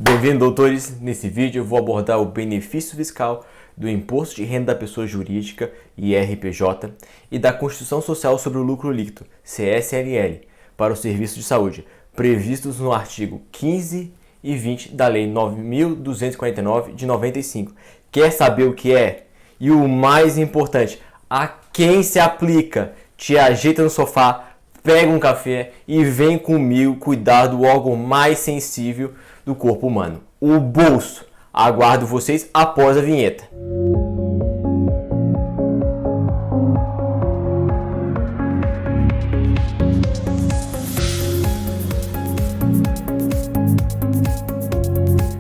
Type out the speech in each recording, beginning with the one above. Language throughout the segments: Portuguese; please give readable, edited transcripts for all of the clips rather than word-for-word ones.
Bem-vindo, doutores! Nesse vídeo eu vou abordar o benefício fiscal do Imposto de Renda da Pessoa Jurídica, IRPJ, e da Constituição Social sobre o Lucro Líquido, CSLL, para os serviços de saúde, previstos no artigo 15 e 20 da Lei 9.249 de 95. Quer saber o que é? E o mais importante, a quem se aplica? Te ajeita no sofá, pega um café e vem comigo cuidar do órgão mais sensível do corpo humano, o bolso. Aguardo vocês após a vinheta.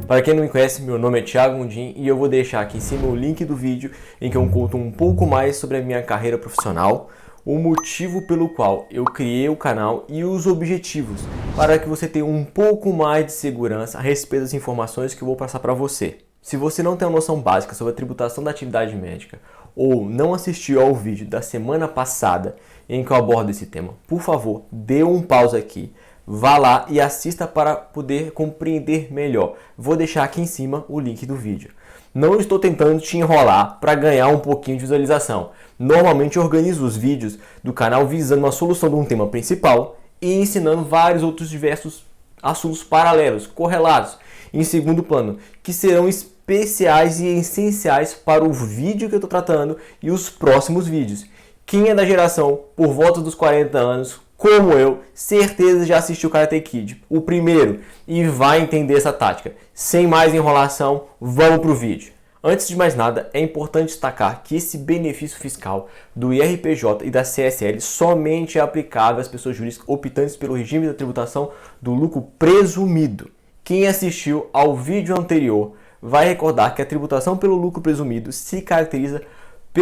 Para quem não me conhece, meu nome é Thiago Mundim e eu vou deixar aqui em cima o link do vídeo em que eu conto um pouco mais sobre a minha carreira profissional, o motivo pelo qual eu criei o canal e os objetivos, para que você tenha um pouco mais de segurança a respeito das informações que eu vou passar para você. Se você não tem uma noção básica sobre a tributação da atividade médica ou não assistiu ao vídeo da semana passada em que eu abordo esse tema, por favor, dê um pause aqui, vá lá e assista para poder compreender melhor. Vou deixar aqui em cima o link do vídeo. Não estou tentando te enrolar para ganhar um pouquinho de visualização. Normalmente eu organizo os vídeos do canal visando a solução de um tema principal e ensinando vários outros diversos assuntos paralelos, correlatos, em segundo plano, que serão especiais e essenciais para o vídeo que eu estou tratando e os próximos vídeos. Quem é da geração por volta dos 40 anos, como eu, certeza já assistiu Karate Kid, o primeiro, e vai entender essa tática. Sem mais enrolação, vamos para o vídeo. Antes de mais nada, é importante destacar que esse benefício fiscal do IRPJ e da CSL somente é aplicável às pessoas jurídicas optantes pelo regime da tributação do lucro presumido. Quem assistiu ao vídeo anterior vai recordar que a tributação pelo lucro presumido se caracteriza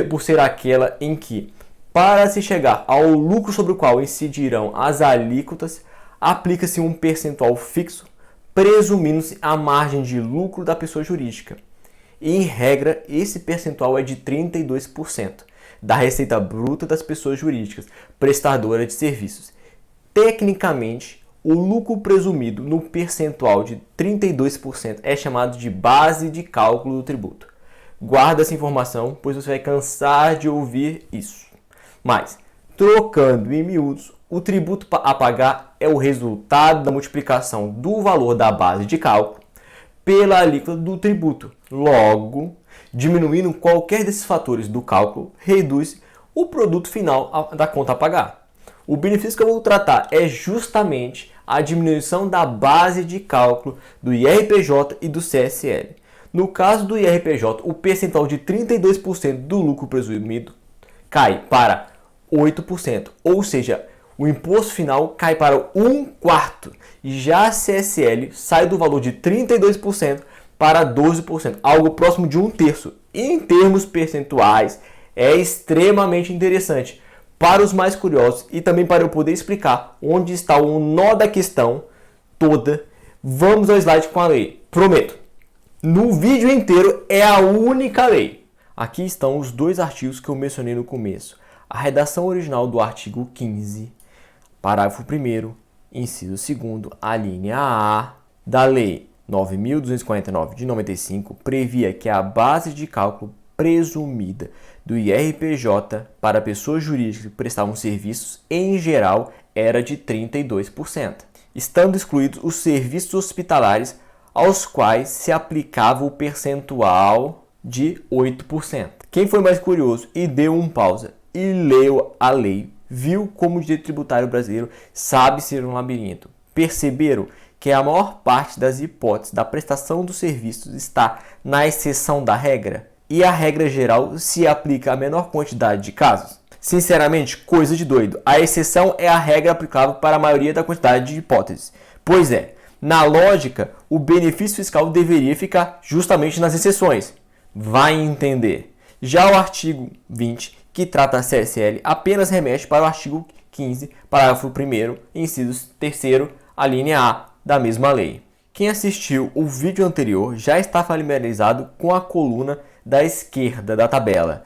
por ser aquela em que, para se chegar ao lucro sobre o qual incidirão as alíquotas, aplica-se um percentual fixo, presumindo-se a margem de lucro da pessoa jurídica. Em regra, esse percentual é de 32% da receita bruta das pessoas jurídicas prestadoras de serviços. Tecnicamente, o lucro presumido no percentual de 32% é chamado de base de cálculo do tributo. Guarda essa informação, pois você vai cansar de ouvir isso. Mas, trocando em miúdos, o tributo a pagar é o resultado da multiplicação do valor da base de cálculo pela alíquota do tributo. Logo, diminuindo qualquer desses fatores do cálculo, reduz o produto final da conta a pagar. O benefício que eu vou tratar é justamente a diminuição da base de cálculo do IRPJ e do CSL. No caso do IRPJ, o percentual de 32% do lucro presumido cai para 8%, ou seja, o imposto final cai para 1/4, e já a CSL sai do valor de 32% para 12%, algo próximo de 1/3. Em termos percentuais, é extremamente interessante. Para os mais curiosos e também para eu poder explicar onde está o nó da questão toda, vamos ao slide com a lei. Prometo, no vídeo inteiro é a única lei. Aqui estão os dois artigos que eu mencionei no começo. A redação original do artigo 15, parágrafo 1º, inciso 2º, a linha A da Lei 9.249 de 95 previa que a base de cálculo presumida do IRPJ para pessoas jurídicas que prestavam serviços em geral era de 32%, estando excluídos os serviços hospitalares aos quais se aplicava o percentual de 8%. Quem foi mais curioso e deu um pausa e leu a lei, viu como o direito tributário brasileiro sabe ser um labirinto. Perceberam que a maior parte das hipóteses da prestação dos serviços está na exceção da regra e a regra geral se aplica à menor quantidade de casos? Sinceramente, coisa de doido. A exceção é a regra aplicável para a maioria da quantidade de hipóteses. Pois é, na lógica, o benefício fiscal deveria ficar justamente nas exceções. Vai entender. Já o artigo 20, que trata a CSL, apenas remete para o artigo 15, parágrafo 1º, inciso 3º, a linha A da mesma lei. Quem assistiu o vídeo anterior já está familiarizado com a coluna da esquerda da tabela.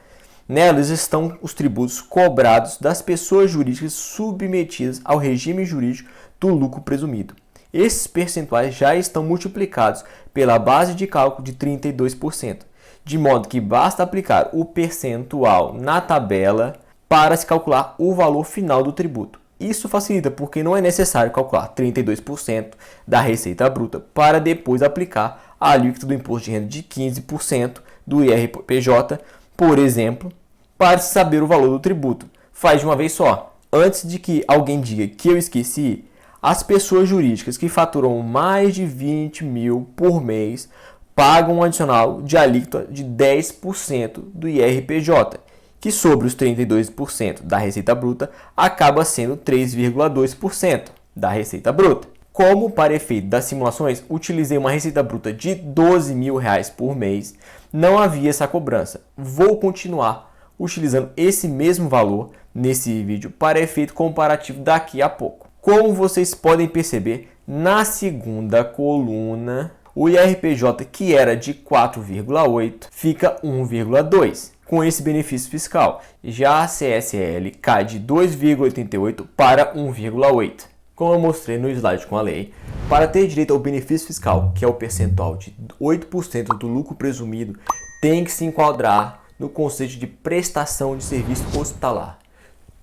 Nelas estão os tributos cobrados das pessoas jurídicas submetidas ao regime jurídico do lucro presumido. esses percentuais já estão multiplicados pela base de cálculo de 32%, de modo que basta aplicar o percentual na tabela para se calcular o valor final do tributo. Isso facilita porque não é necessário calcular 32% da receita bruta para depois aplicar a alíquota do imposto de renda de 15% do IRPJ, por exemplo, para se saber o valor do tributo. Faz de uma vez só. Antes de que alguém diga que eu esqueci, as pessoas jurídicas que faturam mais de 20 mil por mês pagam um adicional de alíquota de 10% do IRPJ, que sobre os 32% da receita bruta acaba sendo 3,2% da receita bruta. Como para efeito das simulações, utilizei uma receita bruta de R$12 mil por mês, não havia essa cobrança. Vou continuar utilizando esse mesmo valor nesse vídeo para efeito comparativo daqui a pouco. Como vocês podem perceber, na segunda coluna, o IRPJ, que era de 4,8, fica 1,2 com esse benefício fiscal. Já a CSL cai de 2,88 para 1,8. Como eu mostrei no slide com a lei, para ter direito ao benefício fiscal, que é o percentual de 8% do lucro presumido, tem que se enquadrar no conceito de prestação de serviço hospitalar.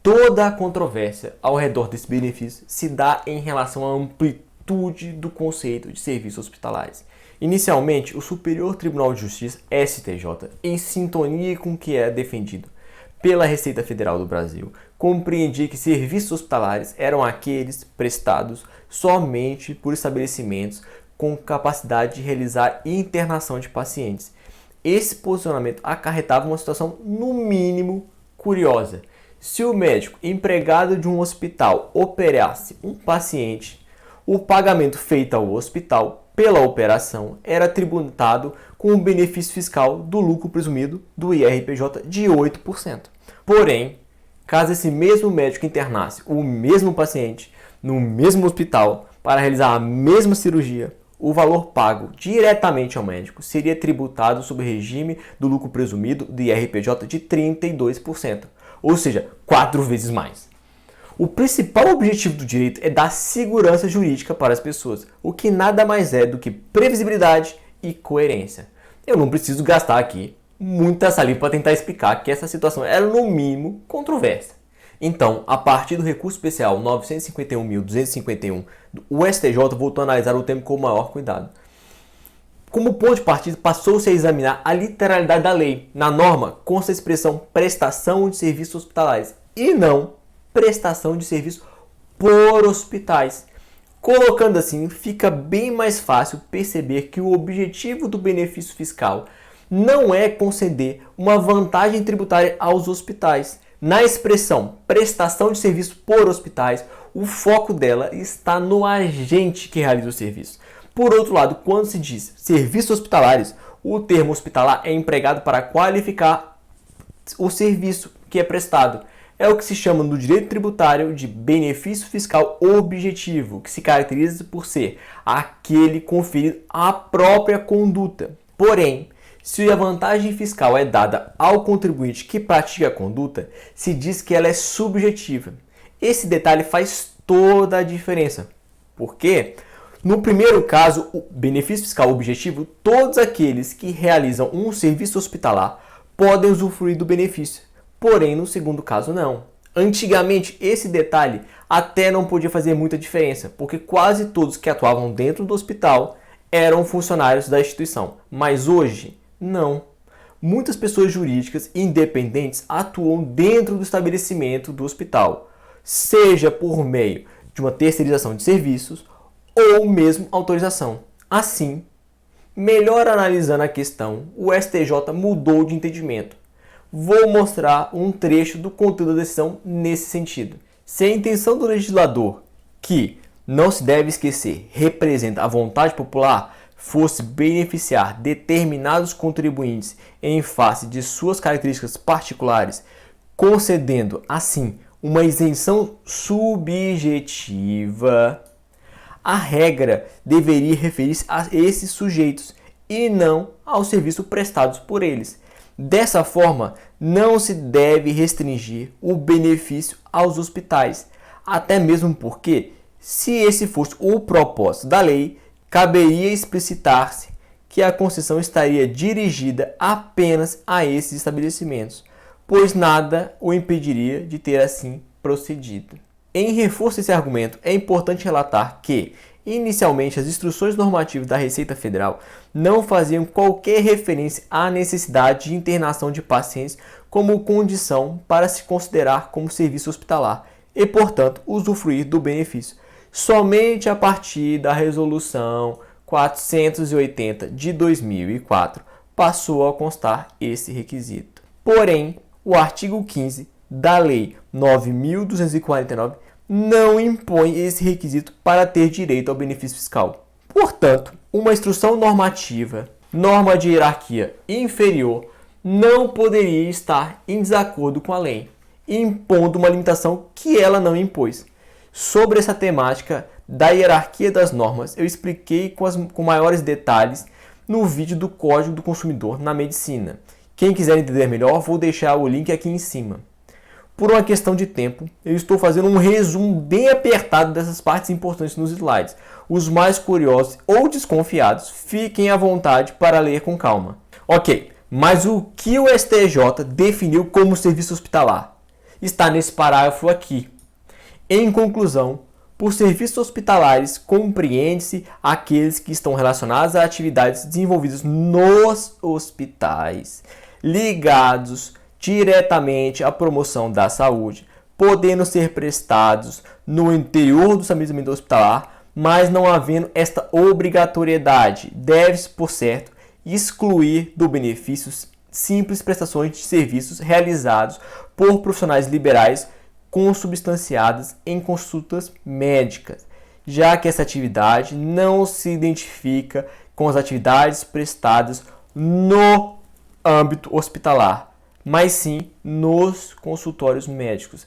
Toda a controvérsia ao redor desse benefício se dá em relação à amplitude do conceito de serviços hospitalares. Inicialmente, o Superior Tribunal de Justiça, STJ, em sintonia com o que é defendido pela Receita Federal do Brasil, compreendia que serviços hospitalares eram aqueles prestados somente por estabelecimentos com capacidade de realizar internação de pacientes. Esse posicionamento acarretava uma situação, no mínimo, curiosa. Se o médico empregado de um hospital operasse um paciente, o pagamento feito ao hospital pela operação era tributado com o benefício fiscal do lucro presumido do IRPJ de 8%. Porém, caso esse mesmo médico internasse o mesmo paciente no mesmo hospital para realizar a mesma cirurgia, o valor pago diretamente ao médico seria tributado sob o regime do lucro presumido do IRPJ de 32%, ou seja, 4 vezes mais. O principal objetivo do direito é dar segurança jurídica para as pessoas, o que nada mais é do que previsibilidade e coerência. Eu não preciso gastar aqui muita saliva para tentar explicar que essa situação era, no mínimo, controversa. Então, a partir do recurso especial 951.251, o STJ voltou a analisar o tema com o maior cuidado. Como ponto de partida, passou-se a examinar a literalidade da lei. Na norma, consta a expressão prestação de serviços hospitalares e não prestação de serviço por hospitais. Colocando assim, fica bem mais fácil perceber que o objetivo do benefício fiscal não é conceder uma vantagem tributária aos hospitais. Na expressão prestação de serviço por hospitais, o foco dela está no agente que realiza o serviço. Por outro lado, quando se diz serviços hospitalares, o termo hospitalar é empregado para qualificar o serviço que é prestado. É o que se chama no direito tributário de benefício fiscal objetivo, que se caracteriza por ser aquele conferido à própria conduta. Porém, se a vantagem fiscal é dada ao contribuinte que pratica a conduta, se diz que ela é subjetiva. Esse detalhe faz toda a diferença. Por quê? No primeiro caso, o benefício fiscal objetivo, todos aqueles que realizam um serviço hospitalar podem usufruir do benefício. Porém, no segundo caso, não. Antigamente, esse detalhe até não podia fazer muita diferença, porque quase todos que atuavam dentro do hospital eram funcionários da instituição. Mas hoje, não. Muitas pessoas jurídicas independentes atuam dentro do estabelecimento do hospital, seja por meio de uma terceirização de serviços ou mesmo autorização. Assim, melhor analisando a questão, o STJ mudou de entendimento. Vou mostrar um trecho do conteúdo da decisão nesse sentido. Se a intenção do legislador, que, não se deve esquecer, representa a vontade popular, fosse beneficiar determinados contribuintes em face de suas características particulares, concedendo, assim, uma isenção subjetiva, a regra deveria referir-se a esses sujeitos e não aos serviços prestados por eles. Dessa forma, não se deve restringir o benefício aos hospitais, até mesmo porque, Se esse fosse o propósito da lei, caberia explicitar-se que a concessão estaria dirigida apenas a esses estabelecimentos, pois nada o impediria de ter assim procedido. Em reforço a esse argumento, é importante relatar que, inicialmente, as instruções normativas da Receita Federal não faziam qualquer referência à necessidade de internação de pacientes como condição para se considerar como serviço hospitalar e, portanto, usufruir do benefício. Somente a partir da Resolução 480 de 2004 passou a constar esse requisito. Porém, o artigo 15 da Lei 9.249 não impõe esse requisito para ter direito ao benefício fiscal. Portanto, uma instrução normativa, norma de hierarquia inferior, não poderia estar em desacordo com a lei, impondo uma limitação que ela não impôs. Sobre essa temática da hierarquia das normas, eu expliquei com maiores detalhes no vídeo do Código do Consumidor na Medicina. Quem quiser entender melhor, vou deixar o link aqui em cima. Por uma questão de tempo, eu estou fazendo um resumo bem apertado dessas partes importantes nos slides. Os mais curiosos ou desconfiados, fiquem à vontade para ler com calma. Ok, mas o que o STJ definiu como serviço hospitalar? Está nesse parágrafo aqui. Em conclusão, por serviços hospitalares, compreende-se aqueles que estão relacionados a atividades desenvolvidas nos hospitais, ligados diretamente à promoção da saúde, podendo ser prestados no interior do estabelecimento hospitalar, mas não havendo esta obrigatoriedade. Deve-se, por certo, excluir do benefício simples prestações de serviços realizados por profissionais liberais consubstanciadas em consultas médicas, já que essa atividade não se identifica com as atividades prestadas no âmbito hospitalar, mas sim nos consultórios médicos.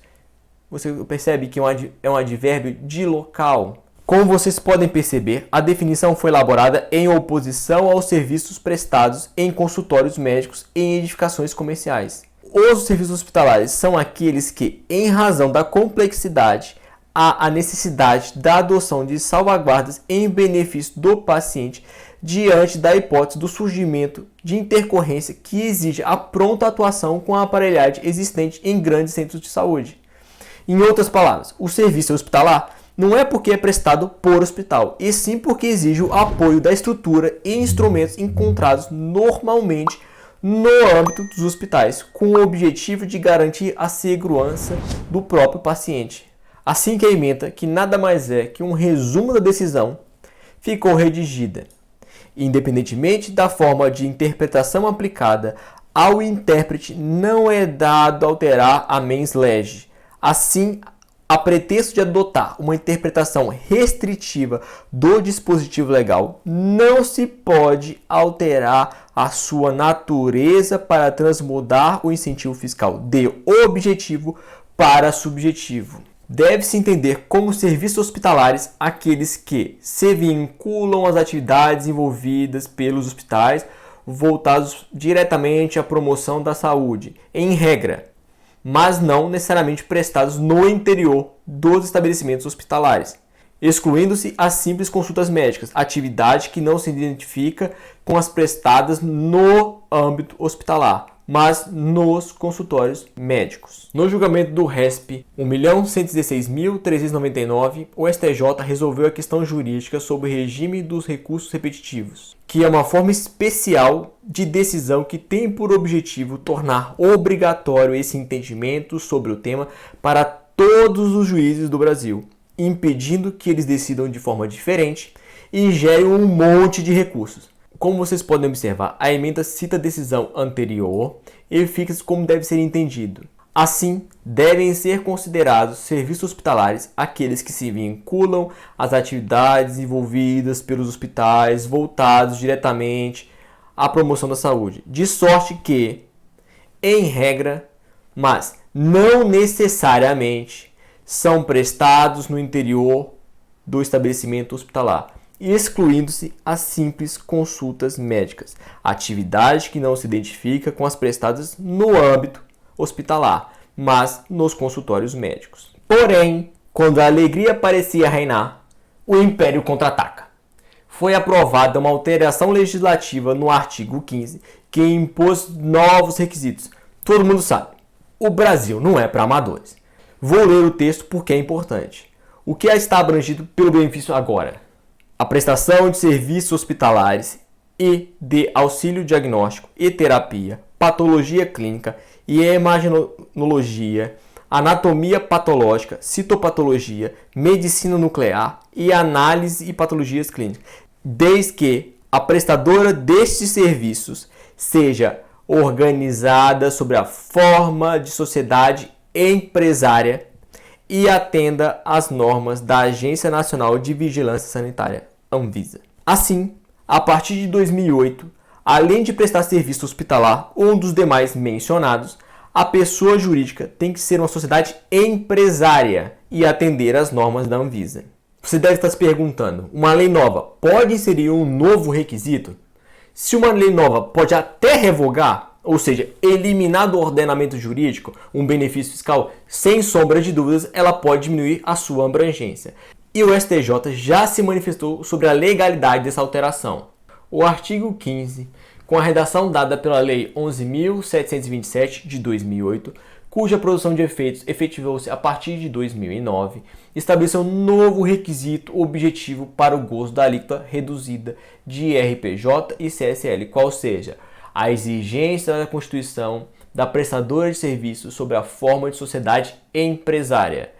Você percebe que é um advérbio de local. Como vocês podem perceber, a definição foi elaborada em oposição aos serviços prestados em consultórios médicos e em edificações comerciais. Os serviços hospitalares são aqueles que, em razão da complexidade, há a necessidade da adoção de salvaguardas em benefício do paciente diante da hipótese do surgimento de intercorrência que exige a pronta atuação com a aparelhagem existente em grandes centros de saúde. Em outras palavras, o serviço hospitalar não é porque é prestado por hospital, e sim porque exige o apoio da estrutura e instrumentos encontrados normalmente no âmbito dos hospitais, com o objetivo de garantir a segurança do próprio paciente. Assim que a ementa, que nada mais é que um resumo da decisão, ficou redigida. Independentemente da forma de interpretação aplicada, ao intérprete não é dado alterar a mens lege. Assim, a pretexto de adotar uma interpretação restritiva do dispositivo legal, não se pode alterar a sua natureza para transmudar o incentivo fiscal de objetivo para subjetivo. Deve-se entender como serviços hospitalares aqueles que se vinculam às atividades envolvidas pelos hospitais voltados diretamente à promoção da saúde, em regra, mas não necessariamente prestados no interior dos estabelecimentos hospitalares, excluindo-se as simples consultas médicas, atividade que não se identifica com as prestadas no âmbito hospitalar, mas nos consultórios médicos. No julgamento do RESP 1.116.399, o STJ resolveu a questão jurídica sobre o regime dos recursos repetitivos, que é uma forma especial de decisão que tem por objetivo tornar obrigatório esse entendimento sobre o tema para todos os juízes do Brasil, impedindo que eles decidam de forma diferente e gerem um monte de recursos. Como vocês podem observar, a ementa cita a decisão anterior e fixa como deve ser entendido. Assim, devem ser considerados serviços hospitalares aqueles que se vinculam às atividades envolvidas pelos hospitais voltados diretamente à promoção da saúde, de sorte que, em regra, mas não necessariamente, são prestados no interior do estabelecimento hospitalar, excluindo-se as simples consultas médicas, atividade que não se identifica com as prestadas no âmbito hospitalar, mas nos consultórios médicos. Porém, Quando a alegria parecia reinar, o Império contra-ataca. Foi aprovada uma alteração legislativa no artigo 15 que impôs novos requisitos. Todo mundo sabe, o Brasil não é para amadores. Vou ler o texto porque é importante. O que está abrangido pelo benefício agora? A prestação de serviços hospitalares e de auxílio diagnóstico e terapia, patologia clínica e imaginologia, anatomia patológica, citopatologia, medicina nuclear e análise e patologias clínicas, desde que a prestadora destes serviços seja organizada sobre a forma de sociedade empresária e atenda às normas da Agência Nacional de Vigilância Sanitária, Anvisa. Assim, a partir de 2008, além de prestar serviço hospitalar ou um dos demais mencionados, a pessoa jurídica tem que ser uma sociedade empresária e atender às normas da Anvisa. Você deve estar se perguntando, uma lei nova pode inserir um novo requisito? Se uma lei nova pode até revogar, ou seja, eliminar do ordenamento jurídico um benefício fiscal, sem sombra de dúvidas, ela pode diminuir a sua abrangência. E o STJ já se manifestou sobre a legalidade dessa alteração. O artigo 15, com a redação dada pela Lei 11.727 de 2008, cuja produção de efeitos efetivou-se a partir de 2009, estabeleceu um novo requisito objetivo para o gozo da alíquota reduzida de IRPJ e CSL, qual seja, a exigência da constituição da prestadora de serviços sobre a forma de sociedade empresária.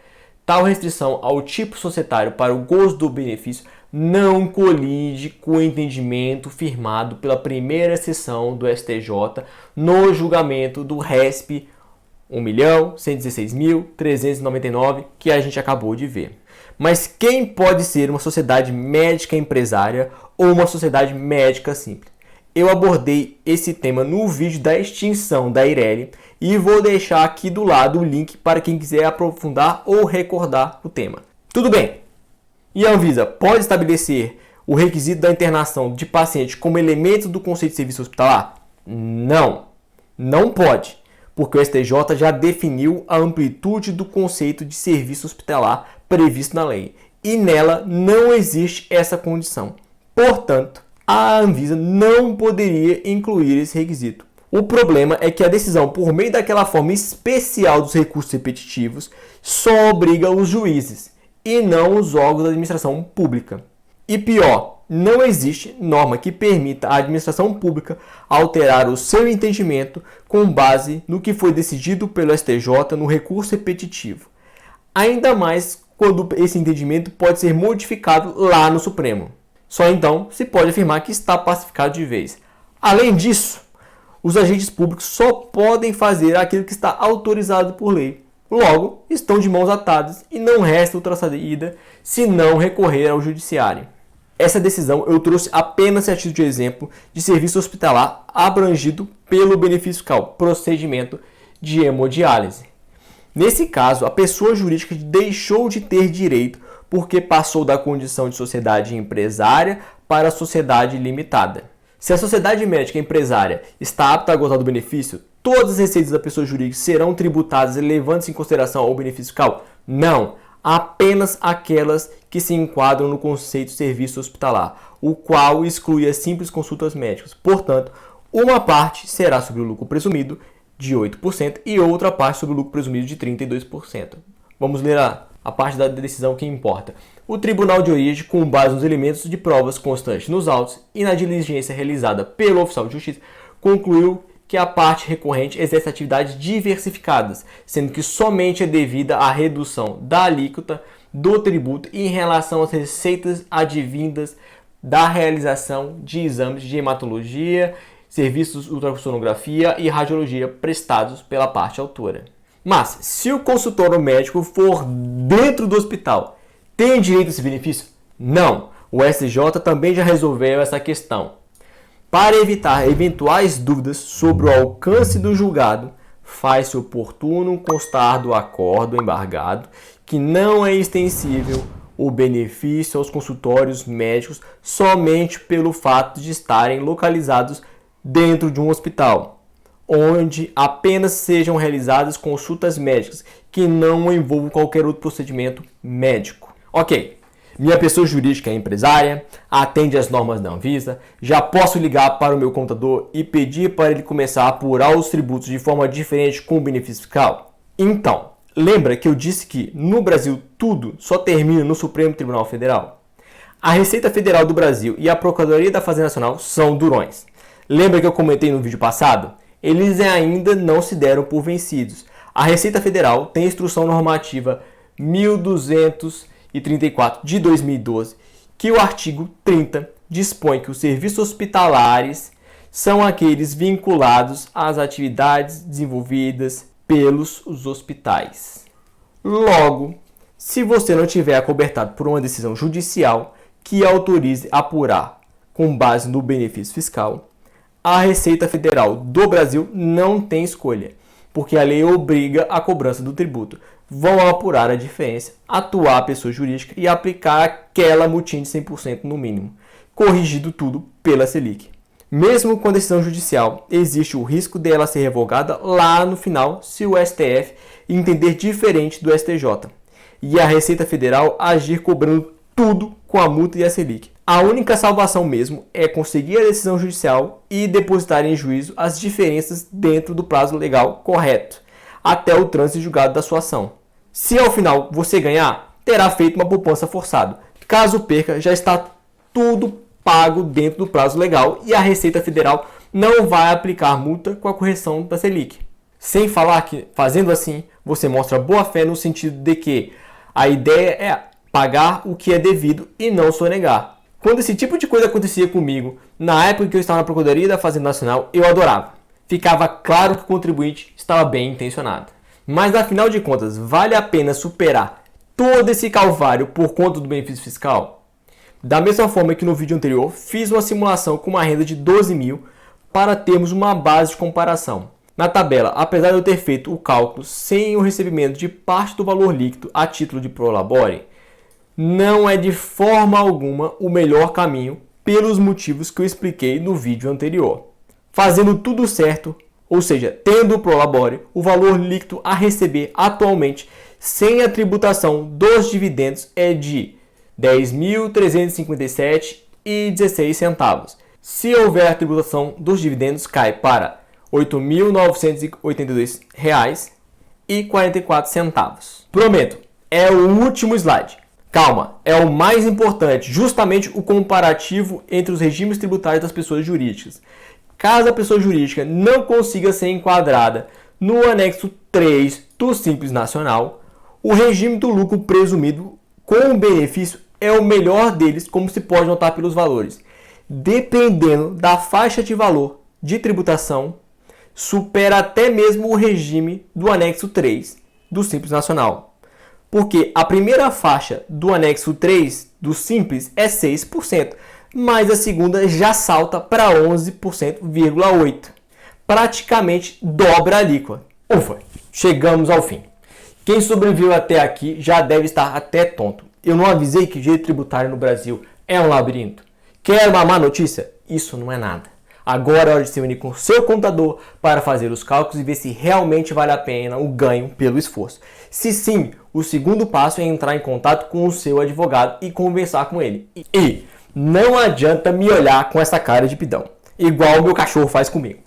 Tal restrição ao tipo societário para o gozo do benefício não colide com o entendimento firmado pela primeira sessão do STJ no julgamento do RESP 1.116.399, que a gente acabou de ver. Mas quem pode ser uma sociedade médica empresária ou uma sociedade médica simples? Eu abordei esse tema no vídeo da extinção da Eireli e vou deixar aqui do lado o link para quem quiser aprofundar ou recordar o tema. Tudo bem? E a Anvisa pode estabelecer o requisito da internação de paciente como elemento do conceito de serviço hospitalar? Não, não pode, porque o STJ já definiu a amplitude do conceito de serviço hospitalar previsto na lei e nela não existe essa condição. Portanto, a Anvisa não poderia incluir esse requisito. O problema é que a decisão, por meio daquela forma especial dos recursos repetitivos, só obriga os juízes e não os órgãos da administração pública. E pior, não existe norma que permita à administração pública alterar o seu entendimento com base no que foi decidido pelo STJ no recurso repetitivo. Ainda mais quando esse entendimento pode ser modificado lá no Supremo. Só então se pode afirmar que está pacificado de vez. Além disso, os agentes públicos só podem fazer aquilo que está autorizado por lei. Logo, estão de mãos atadas e não resta outra saída se não recorrer ao judiciário. Essa decisão eu trouxe apenas a título de exemplo de serviço hospitalar abrangido pelo benefício fiscal, procedimento de hemodiálise. Nesse caso, a pessoa jurídica deixou de ter direito porque passou da condição de sociedade empresária para a sociedade limitada. Se a sociedade médica empresária está apta a gozar do benefício, todas as receitas da pessoa jurídica serão tributadas levando-se em consideração ao benefício fiscal? Não, apenas aquelas que se enquadram no conceito de serviço hospitalar, o qual exclui as simples consultas médicas. Portanto, uma parte será sobre o lucro presumido de 8% e outra parte sobre o lucro presumido de 32%. Vamos ler a parte da decisão que importa. O Tribunal de Origem, com base nos elementos de provas constantes nos autos e na diligência realizada pelo oficial de justiça, concluiu que a parte recorrente exerce atividades diversificadas, sendo que somente é devida à redução da alíquota do tributo em relação às receitas advindas da realização de exames de hematologia, serviços de ultrassonografia e radiologia prestados pela parte autora. Mas, se o consultório médico for dentro do hospital, tem direito a esse benefício? Não. O STJ também já resolveu essa questão. Para evitar eventuais dúvidas sobre o alcance do julgado, faz-se oportuno constar do acordo embargado que não é extensível o benefício aos consultórios médicos somente pelo fato de estarem localizados dentro de um hospital, onde apenas sejam realizadas consultas médicas que não envolvam qualquer outro procedimento médico. Ok, minha pessoa jurídica é empresária, atende às normas da Anvisa, já posso ligar para o meu contador e pedir para ele começar a apurar os tributos de forma diferente com o benefício fiscal? Então, lembra que eu disse que no Brasil tudo só termina no Supremo Tribunal Federal? A Receita Federal do Brasil e a Procuradoria da Fazenda Nacional são durões. Lembra que eu comentei no vídeo passado? Eles ainda não se deram por vencidos. A Receita Federal tem a Instrução Normativa 1234 de 2012, que o artigo 30 dispõe que os serviços hospitalares são aqueles vinculados às atividades desenvolvidas pelos hospitais. Logo, se você não tiver acobertado por uma decisão judicial que autorize apurar com base no benefício fiscal, a Receita Federal do Brasil não tem escolha, porque a lei obriga a cobrança do tributo. Vão apurar a diferença, atuar a pessoa jurídica e aplicar aquela multinha de 100% no mínimo, corrigido tudo pela Selic. Mesmo com decisão judicial, existe o risco dela ser revogada lá no final se o STF entender diferente do STJ e a Receita Federal agir cobrando tudo com a multa e a Selic. A única salvação mesmo é conseguir a decisão judicial e depositar em juízo as diferenças dentro do prazo legal correto, até o trânsito julgado da sua ação. Se ao final você ganhar, terá feito uma poupança forçada. Caso perca, já está tudo pago dentro do prazo legal e a Receita Federal não vai aplicar multa com a correção da Selic. Sem falar que, fazendo assim, você mostra boa fé no sentido de que a ideia é pagar o que é devido e não sonegar. Quando esse tipo de coisa acontecia comigo, na época que eu estava na Procuradoria da Fazenda Nacional, eu adorava. Ficava claro que o contribuinte estava bem intencionado. Mas afinal de contas, vale a pena superar todo esse calvário por conta do benefício fiscal? Da mesma forma que no vídeo anterior, fiz uma simulação com uma renda de 12 mil para termos uma base de comparação. Na tabela, apesar de eu ter feito o cálculo sem o recebimento de parte do valor líquido a título de prolabore, não é de forma alguma o melhor caminho pelos motivos que eu expliquei no vídeo anterior. Fazendo tudo certo, ou seja, tendo o prolabore, o valor líquido a receber atualmente sem a tributação dos dividendos é de R$ 10.357,16. Se houver a tributação dos dividendos, cai para R$ 8.982,44. Prometo, é o último slide. Calma, é o mais importante, justamente o comparativo entre os regimes tributários das pessoas jurídicas. Caso a pessoa jurídica não consiga ser enquadrada no anexo 3 do Simples Nacional, o regime do lucro presumido com o benefício é o melhor deles, como se pode notar pelos valores. Dependendo da faixa de valor de tributação, supera até mesmo o regime do anexo 3 do Simples Nacional. Porque a primeira faixa do anexo 3 do Simples é 6%, mas a segunda já salta para 11,8%. Praticamente dobra a alíquota. Ufa, chegamos ao fim. Quem sobreviveu até aqui já deve estar até tonto. Eu não avisei que direito tributário no Brasil é um labirinto. Quer uma má notícia? Isso não é nada. Agora é hora de se unir com o seu contador para fazer os cálculos e ver se realmente vale a pena o ganho pelo esforço. Se sim, o segundo passo é entrar em contato com o seu advogado e conversar com ele. E não adianta me olhar com essa cara de pidão, igual o meu cachorro faz comigo.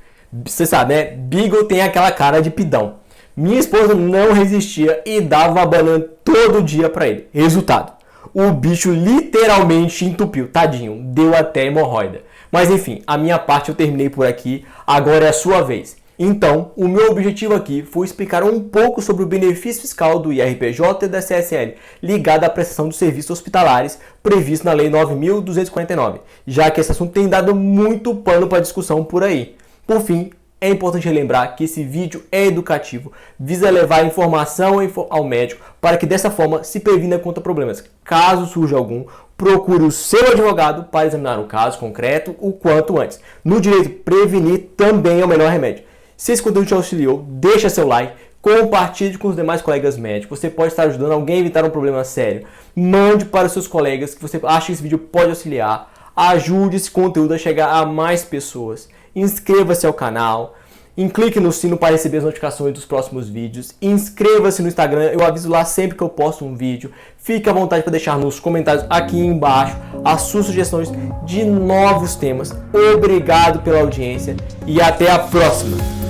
Você sabe, né? Beagle tem aquela cara de pidão. Minha esposa não resistia e dava uma banana todo dia para ele. Resultado, o bicho literalmente entupiu, tadinho, deu até hemorroida. Mas enfim, a minha parte eu terminei por aqui, agora é a sua vez. Então, o meu objetivo aqui foi explicar um pouco sobre o benefício fiscal do IRPJ e da CSL ligado à prestação dos serviços hospitalares previsto na Lei 9.249, já que esse assunto tem dado muito pano para discussão por aí. Por fim, é importante relembrar que esse vídeo é educativo, visa levar informação ao médico para que dessa forma se previna contra problemas. Caso surja algum, procure o seu advogado para examinar o caso concreto o quanto antes. No direito, prevenir também é o melhor remédio. Se esse conteúdo te auxiliou, deixa seu like, compartilhe com os demais colegas médicos. Você pode estar ajudando alguém a evitar um problema sério. Mande para os seus colegas que você acha que esse vídeo pode auxiliar. Ajude esse conteúdo a chegar a mais pessoas. Inscreva-se ao canal clique no sino para receber as notificações dos próximos vídeos. Inscreva-se no Instagram, eu aviso lá sempre que eu posto um vídeo. Fique à vontade para deixar nos comentários aqui embaixo as suas sugestões de novos temas. Obrigado pela audiência e até a próxima!